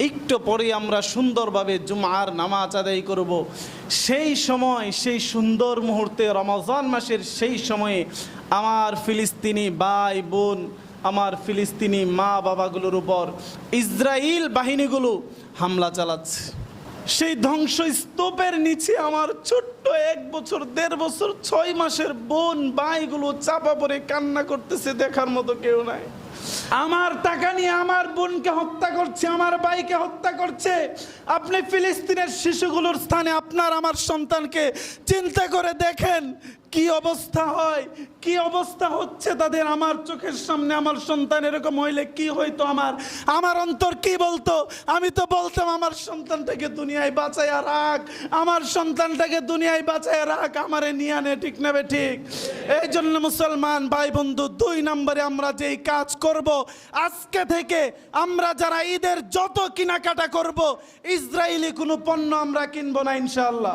একটু পরে আমরা সুন্দরভাবে জুমার নামাজ আদায় করব। সেই সময়, সেই সুন্দর মুহূর্তে, রমজান মাসের সেই সময়ে আমার ফিলিস্তিনি ভাই বোন, আমার ফিলিস্তিনি মা বাবাগুলোর উপর ইসরাইল বাহিনীগুলো হামলা চালাচ্ছে। সেই ধ্বংসস্তূপের নিচে আমার ছোট্ট 1 বছর, 1.5 বছর, 6 মাসের বোন ভাইগুলো চাপা পড়ে কান্না করতেছে, দেখার মতো কেউ নাই। আমার টাকা নিয়ে আমার বোনকে হত্যা করছে, আমার ভাইকে হত্যা করছে। আপনি ফিলিস্তিনের শিশুগুলোর স্থানে আপনার আমার সন্তানকে চিন্তা করে দেখেন কি অবস্থা হয়, কি অবস্থা হচ্ছে তাদের। আমার চোখের সামনে আমার সন্তান এরকম হইলে কি হইতো, আমার অন্তর কি বলতো? আমি তো বলতাম আমার সন্তানটাকে দুনিয়ায় বাঁচাইয়া রাখ, আমার সন্তানটাকে দুনিয়ায় বাঁচাইয়া রাখ, আমারে নিয়ে আনে, ঠিক না ঠিক? এই জন্য মুসলমান ভাই বন্ধু, 2 নম্বরে আমরা যেই কাজ করব, আজকে থেকে আমরা যারা ঈদের যত কেনাকাটা করব, ইসরায়েলি কোনো পণ্য আমরা কিনবো না ইনশাআল্লাহ।